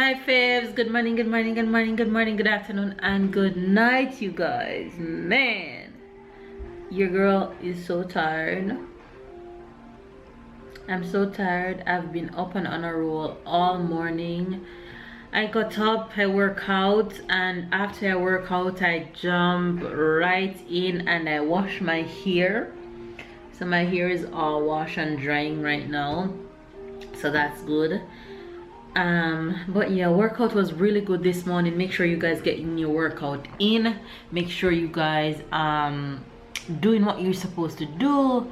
Hi faves, good morning, good morning, good morning, good morning, good afternoon, and good night, you guys. Man, your girl is so tired. I'm so tired. I've been up and on a roll all morning. I got up, I work out, and after I work out, I jump right in and I wash my hair. So my hair is all washed and drying right now, so that's good. But yeah, workout was really good this morning. Make sure you guys get in your workout in. Make sure you guys doing what you're supposed to do.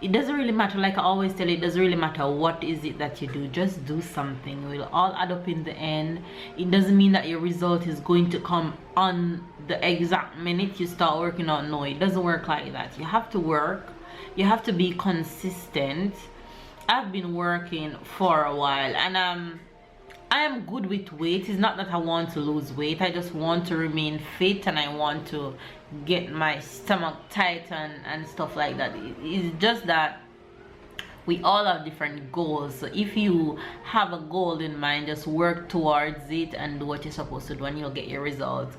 It doesn't really matter, like I always tell you, it doesn't really matter what is it that you do. Just do something. It will all add up in the end. It doesn't mean that your result is going to come on the exact minute you start working out. No, it doesn't work like that. You have to work, you have to be consistent. I've been working for a while, and I am good with weight. It's not that I want to lose weight, I just want to remain fit, and I want to get my stomach tight and stuff like that. It's just that we all have different goals. So if you have a goal in mind, just work towards it and do what you're supposed to do, and you'll get your results.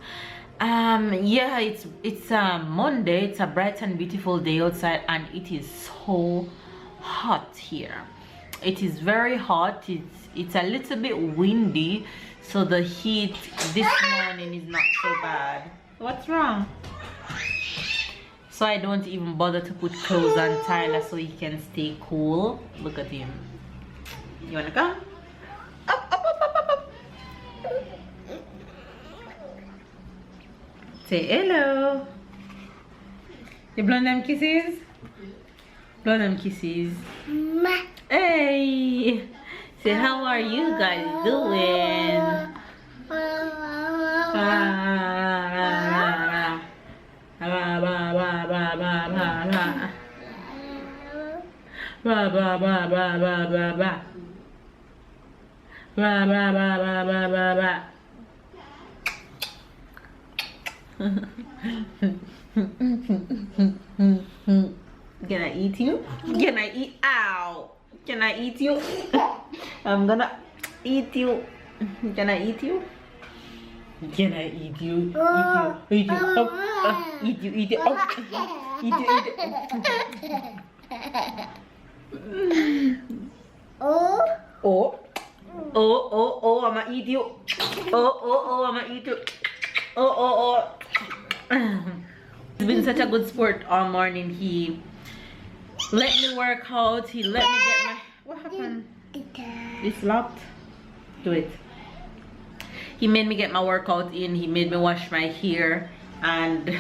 Yeah, it's Monday. It's a bright and beautiful day outside, and it is so hot here. It is very hot. It's a little bit windy, so the heat this morning is not so bad. What's wrong? So I don't even bother to put clothes on Tyler so he can stay cool. Look at him. You wanna come? Up, up, up, up, up, up. Say hello. You blow them kisses? Blow them kisses. Hey! Say, how are you guys doing? Can I eat you? Can I eat? Ow! Can I eat you? I'm gonna eat you. Can I eat you? Can I eat you? Eat you. Eat you. Oh, eat you. Eat you. Oh. Eat you. Eat you. Oh. Oh. Oh. Oh. Oh. I'ma eat you. Oh. Oh. Oh. I'ma eat you. Oh. Oh. Oh. He's been such a good sport all morning. He let me work out. He let me get my... What happened? It's locked. Do it. He made me get my workout in. He made me wash my hair, and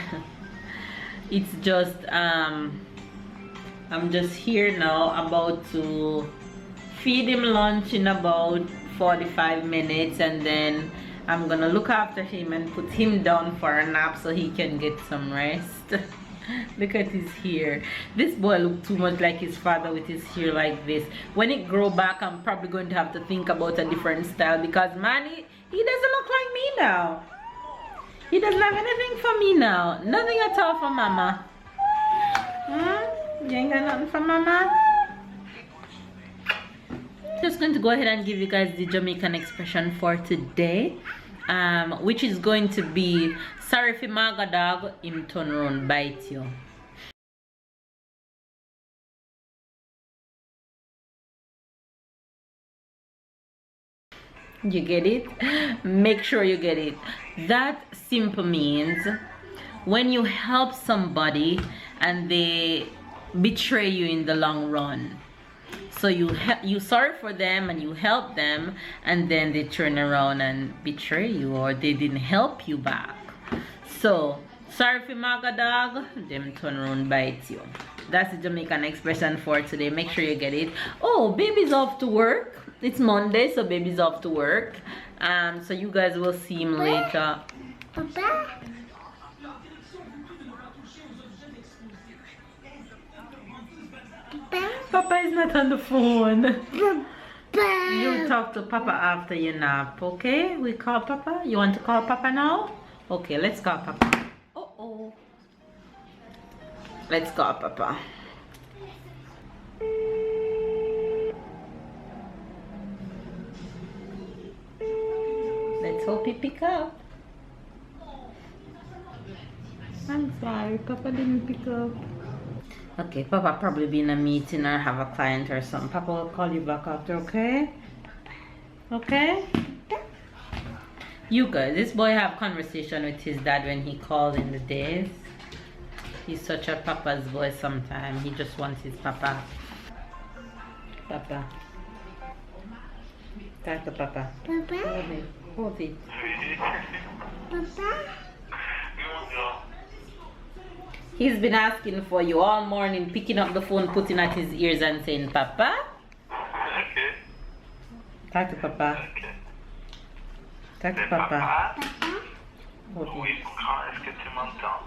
it's just I'm just here now, about to feed him lunch in about 45 minutes, and then I'm gonna look after him and put him down for a nap so he can get some rest. Look at his hair. This boy look too much like his father with his hair like this. When it grow back, I'm probably going to have to think about a different style, because man, he doesn't look like me now. He doesn't have anything for me now. Nothing at all for mama. You ain't got nothing for mama? Just going to go ahead and give you guys the Jamaican expression for today, which is going to be, sorry if maga dog, him turn around bite you. You get it? Make sure you get it. That simple means when you help somebody and they betray you in the long run. So you sorry for them and you help them, and then they turn around and betray you, or they didn't help you back. So sorry for maga dog, them turn around bite you. That's the Jamaican expression for today. Make sure you get it. Oh, baby's off to work. It's Monday, so baby's off to work. So you guys will see him later. Papa. Papa is not on the phone. Papa. You talk to Papa after your nap, okay? We call Papa. You want to call Papa now? Okay, let's call Papa. Uh-oh. Let's call Papa. hope he pick up. I'm sorry, Papa didn't pick up. Okay, Papa probably be in a meeting or have a client or something. Papa will call you back after, okay? Okay? You guys, this boy have conversation with his dad when he calls in the days. He's such a papa's boy sometimes. He just wants his papa. Papa. Talk to Papa. Papa? Hold it. Hold it. Papa? He's been asking for you all morning, picking up the phone, putting at his ears and saying, Papa? Okay. Talk to Papa. Okay. Talk to C'est Papa. papa? Hold Oui, it. mon grand, est-ce que tu m'entends?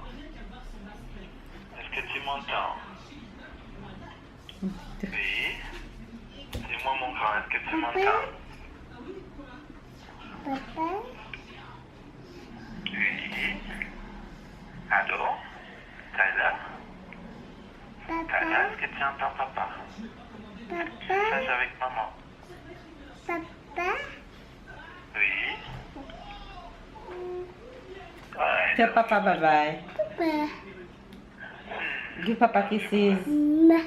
Est-ce que tu m'entends? Oui. Dis-moi, mon grand, est-ce que tu m'entends? Papa? Oui. Allô? Tyler? Tyler, Papa? est-ce que tu entends papa? Message Papa? avec maman. Papa? Oui. Ouais. Tell Papa bye-bye. Papa? Give Papa kisses. Ma?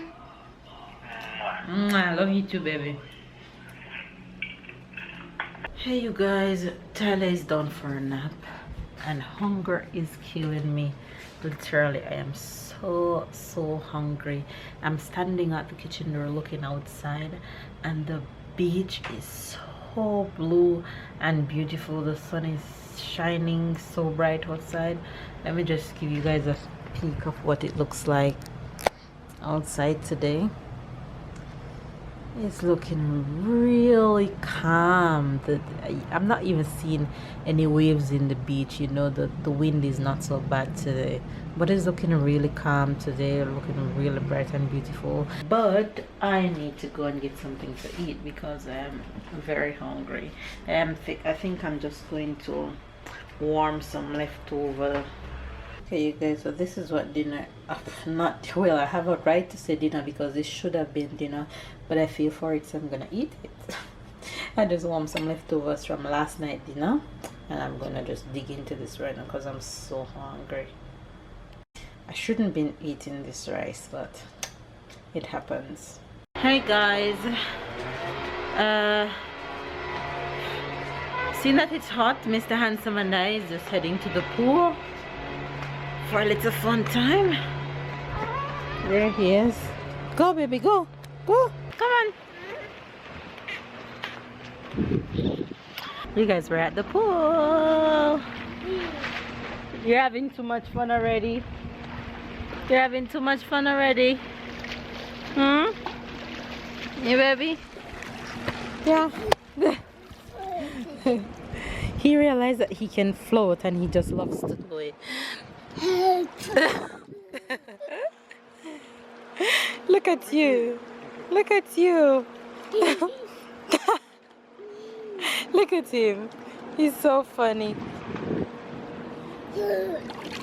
I love you too, baby. Hey, you guys. Tyler is done for a nap. And hunger is killing me. Literally, I am so hungry. I'm standing at the kitchen door looking outside. And the beach is so blue and beautiful. The sun is shining so bright outside. Let me just give you guys a peek of what it looks like outside today. It's looking really calm. I'm not even seeing any waves in the beach. You know, the wind is not so bad today, but it's looking really calm today, looking really bright and beautiful. But I need to go and get something to eat because I'm very hungry. I think I'm just going to warm some leftover. Okay, you guys, so this is what dinner, not well, I have a right to say dinner because this should have been dinner, but I feel for it, so I'm gonna eat it. I just warmed some leftovers from last night dinner, and I'm gonna just dig into this right now because I'm so hungry. I shouldn't been eating this rice, but it happens. Hey guys, seeing that it's hot, Mr. Handsome and I is just heading to the pool for a little fun time. There he is. Go, baby, go. Go. Come on. You guys were at the pool. You're having too much fun already. You're having too much fun already. Hmm? Yeah, baby? Yeah. He realized that he can float and he just loves to do it. Look at you. Look at you. Look at him. He's so funny.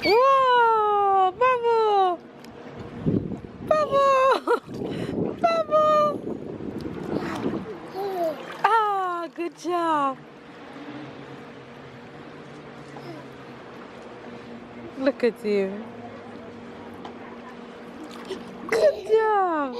Whoa! Bubble! Bubble! Bubble! Ah, good job. Look at you. Good job.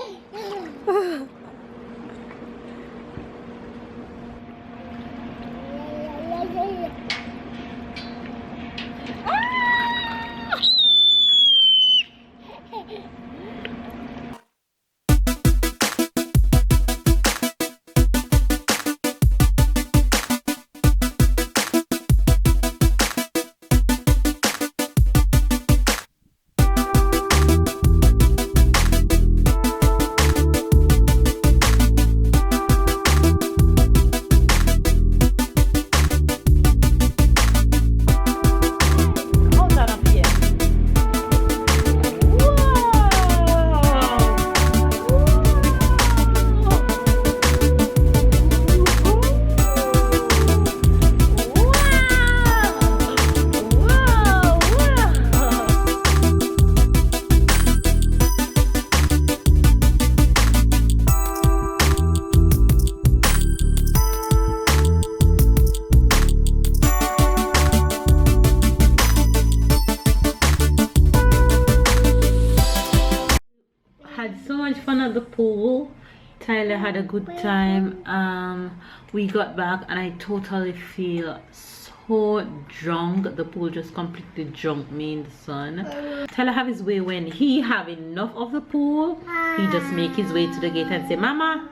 at the pool. Tyler had a good time. We got back and I totally feel so drunk. The pool just completely drunk me in the sun. Tyler have his way when he have enough of the pool. He just make his way to the gate and say, Mama.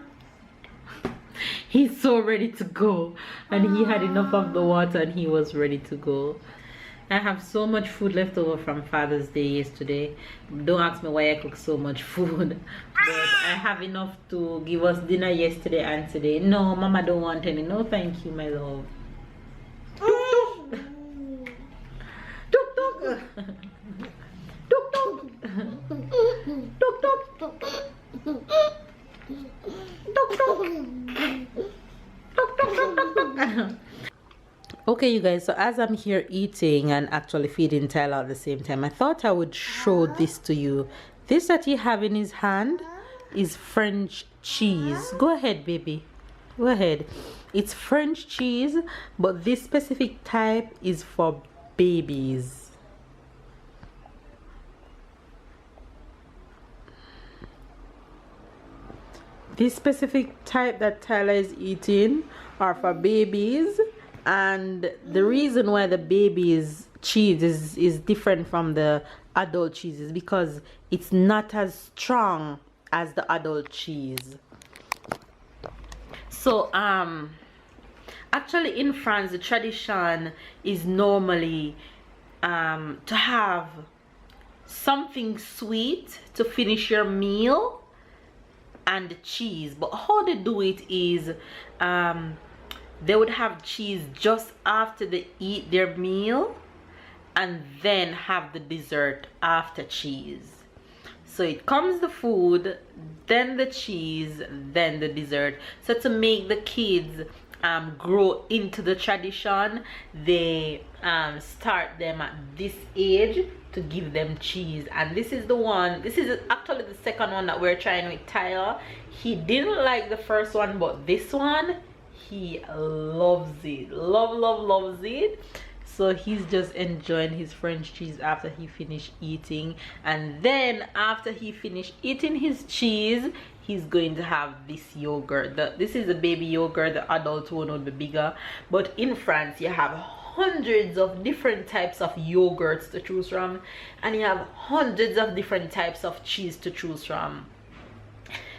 He's so ready to go. And he had enough of the water and he was ready to go. I have so much food left over from Father's Day yesterday. Don't ask me why I cook so much food. But I have enough to give us dinner yesterday and today. No, Mama don't want any. No, thank you, my love. Tuk tuk. Tuk tuk. Tuk tuk. Tuk tuk. Tuk tuk. Tuk tuk tuk tuk tuk. Okay, you guys, so as I'm here eating and actually feeding Tyler at the same time, I thought I would show this to you. This that he have in his hand is French cheese. Go ahead, baby. Go ahead. It's French cheese, but this specific type is for babies. This specific type that Tyler is eating are for babies. And the reason why the baby's cheese is different from the adult cheese is because it's not as strong as the adult cheese. So actually in France the tradition is normally to have something sweet to finish your meal and the cheese. But how they do it is they would have cheese just after they eat their meal and then have the dessert after cheese. So it comes the food, then the cheese, then the dessert. So to make the kids grow into the tradition, they start them at this age to give them cheese. And this is the one, this is actually the second one that we're trying with Tyler. He didn't like the first one, but this one he loves it. Loves it. So he's just enjoying his French cheese after he finished eating, and then after he finished eating his cheese, he's going to have this yogurt. This is a baby yogurt. The adult one would be bigger, but in France you have hundreds of different types of yogurts to choose from, and you have hundreds of different types of cheese to choose from.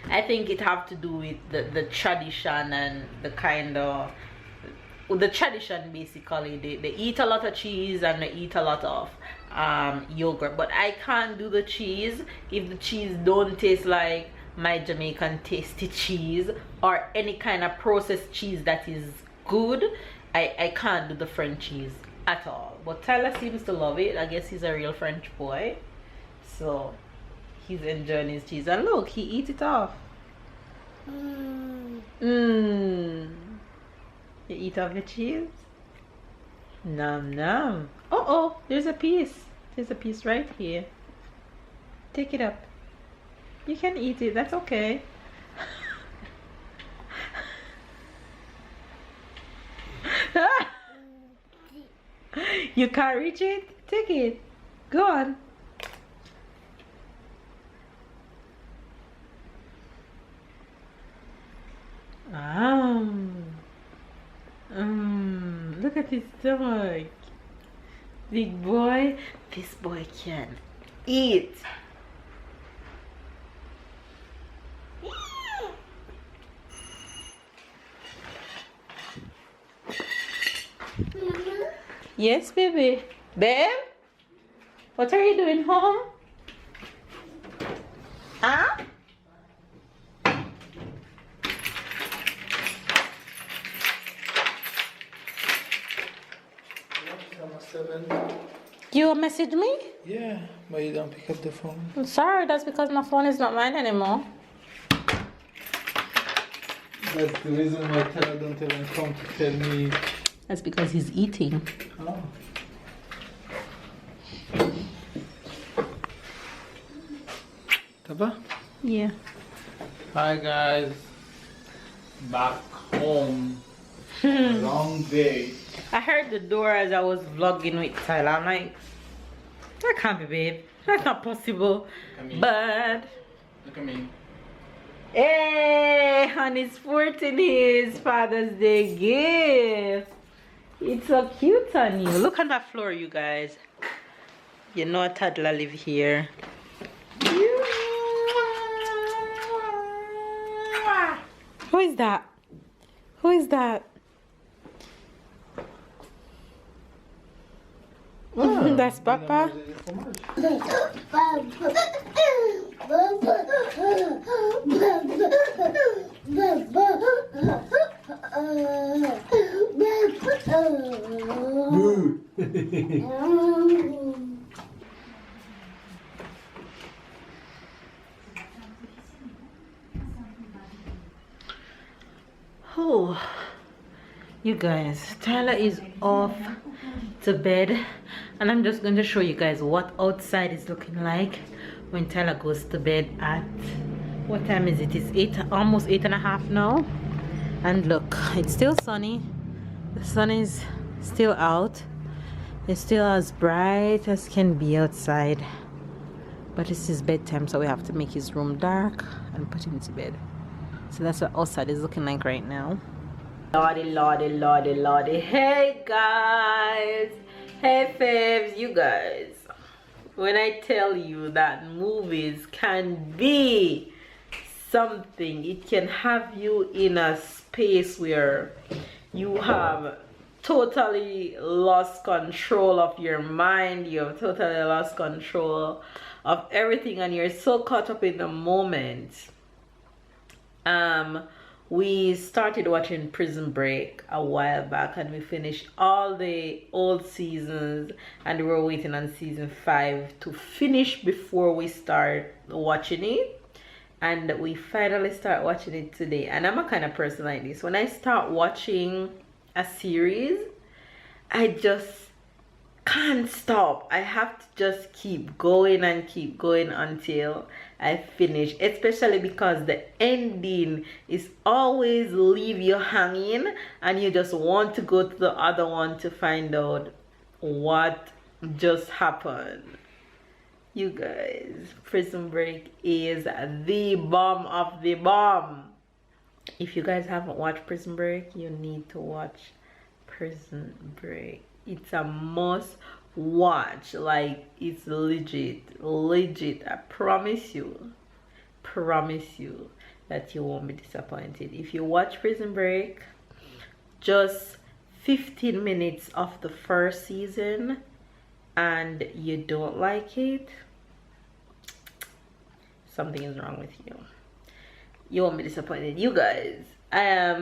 I think it have to do with the tradition and the kind of the tradition. Basically they eat a lot of cheese and they eat a lot of yogurt, but I can't do the cheese if the cheese don't taste like my Jamaican tasty cheese or any kind of processed cheese that is good. I can't do the French cheese at all. But Tyler seems to love it. I guess he's a real French boy, so he's enjoying his cheese. And look, he eats it off. You eat off your cheese? Nom nom. Oh, there's a piece. There's a piece right here. Take it up. You can eat it. That's okay. You can't reach it? Take it. Go on. Look at his stomach. Big boy. This boy can eat. Yes, baby. Babe? What are you doing home? Huh? You message me? Yeah, but you don't pick up the phone. I'm sorry, that's because my phone is not mine anymore. That's the reason why Tara don't even come to tell me. That's because he's eating. Oh. Taba? Yeah. Hi guys. Back home. Long day. I heard the door as I was vlogging with Tyler. I'm like, that can't be, babe. That's not possible. Look at me. But Look at me. Hey, and he's sporting his Father's Day gift. It's so cute on you. Look on that floor, you guys. You know a toddler live here. Who is that? Who is that? That's Papa. Oh, you guys, Tyler is off to bed, and I'm just going to show you guys what outside is looking like when Tyler goes to bed at, what time is it? It's 8, almost 8:30 now. And look, it's still sunny. The sun is still out. It's still as bright as can be outside, but this is bedtime, so we have to make his room dark and put him to bed. So that's what outside is looking like right now. Lordy, lordy, lordy, lordy. Hey guys, hey faves, you guys, when I tell you that movies can be something, it can have you in a space where you have totally lost control of your mind, you have totally lost control of everything, and you're so caught up in the moment. We started watching Prison Break a while back, and we finished all the old seasons, and we were waiting on season 5 to finish before we start watching it. And we finally start watching it today. And I'm a kind of person like this. When I start watching a series, I just can't stop. I have to just keep going and keep going until I finish, especially because the ending is always leave you hanging, and you just want to go to the other one to find out what just happened. You guys, Prison Break is the bomb of the bomb. If you guys haven't watched Prison Break, you need to watch Prison Break. It's a must watch. Like, it's legit. I promise you that you won't be disappointed. If you watch Prison Break, just 15 minutes of the first season and you don't like it, something is wrong with you. You won't be disappointed. You guys, I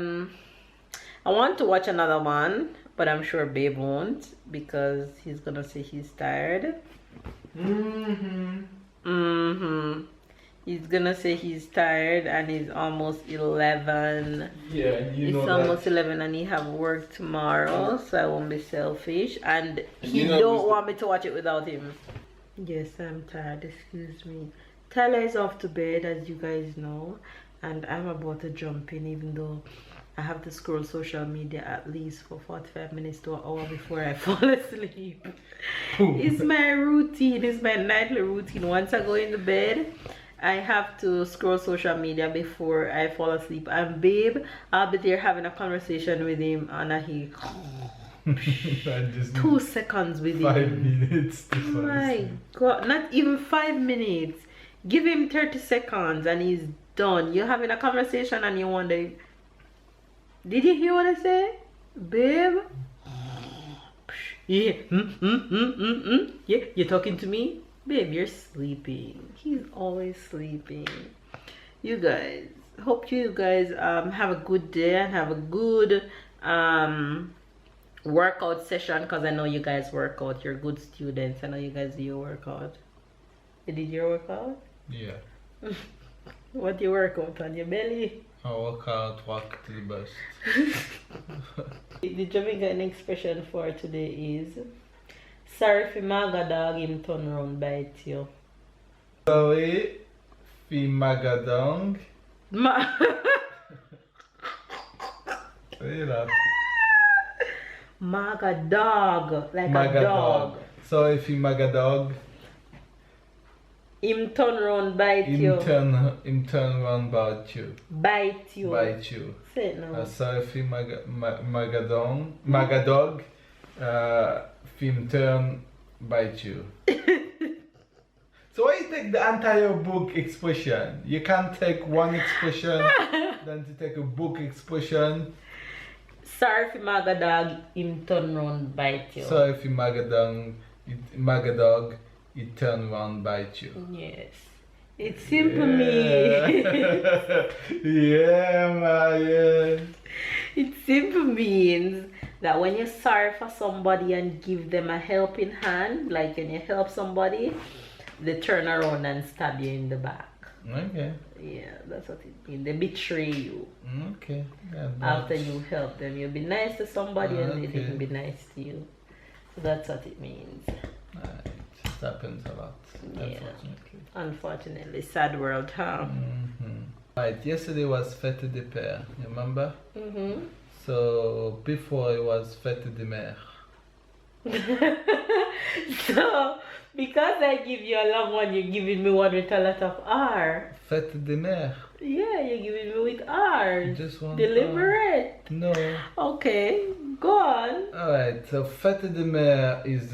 want to watch another one, but I'm sure Babe won't, because he's gonna say he's tired. He's gonna say he's tired, and it's almost 11. Yeah, you know it's almost 11, and he have work tomorrow, so I won't be selfish. And he don't want me to watch it without him. Yes, I'm tired. Excuse me. Tyler is off to bed, as you guys know, and I'm about to jump in, even though I have to scroll social media at least for 45 minutes to an hour before I fall asleep. It's my routine. It's my nightly routine. Once I go into bed, I have to scroll social media before I fall asleep. And Babe, I'll be there having a conversation with him, and he 2 seconds with 5 him. minutes. Oh my God, not even 5 minutes. Give him 30 seconds and he's done. You're having a conversation and you wonder, did you hear what I said, babe? Yeah. Yeah, you're talking to me? Babe, you're sleeping. He's always sleeping. You guys, hope you guys have a good day and have a good workout session, because I know you guys work out. You're good students. I know you guys do your workout. You did your workout? Yeah. What you work out on your belly? I work out, walk to the bus. The Jamaican expression for today is, sorry for maga dog him turn round bite you. Sorry, fi magadong. Maga dog, like Maga a dog. Sorry, fi magadog. Him turn round bite you. Him turn round bite you. Bite you. Bite you. Say it now. Sorry for Magadog. Him turn bite you. So why you take the entire book expression? You can't take one expression, then to take a book expression. Sorry for Magadog, him turn round bite you. Sorry for Magadog, it turn round bite you. Yes. It simply means Yeah, man, yeah. it simply means that when you're sorry for somebody and give them a helping hand, like when you help somebody, they turn around and stab you in the back. Okay. Yeah, that's what it means. They betray you. Okay. Yeah, After you help them, you'll be nice to somebody and they Okay. didn't be nice to you. So that's what it means. Right. It happens a lot, Yeah. unfortunately. Unfortunately, sad world, huh? Right, yesterday was Fête des Pères, you remember? Mm-hmm. So before it was Fête des Mères. So, because I give you a long one, you're giving me one with a lot of R. Fête des Mères. Yeah, you're giving me with R. Just one. Deliberate. No. Okay, go on. Alright, so Fête des Mères is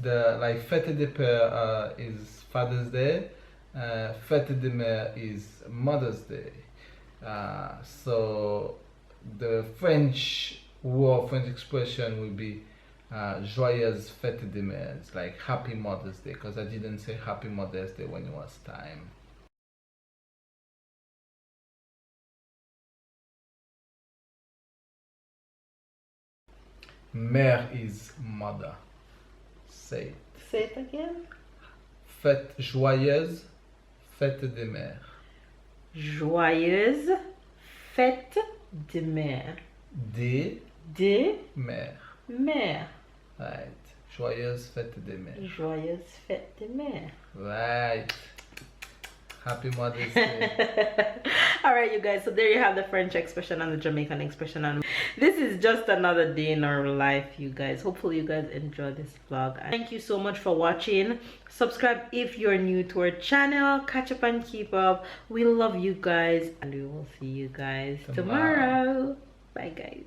the like Fête des Pères is Father's Day. Fête des Mères is Mother's Day. So the French expression will be Joyeuse Fête des Mères, like Happy Mother's Day, because I didn't say Happy Mother's Day when it was time. Mère is mother. Say it. Say it again. Fête joyeuse, fête des mères. Joyeuse fête de mère. Des De mères. mère. Right. Joyeuse fête des mères. Joyeuse fête de mère. Right. Happy Mother's Day. All right, you guys, so there you have the French expression and the Jamaican expression, and this is just another day in our life, you guys. Hopefully you guys enjoyed this vlog. Thank you so much for watching. Subscribe if you're new to our channel. Catch up and keep up. We love you guys, and we will see you guys tomorrow. Bye, guys.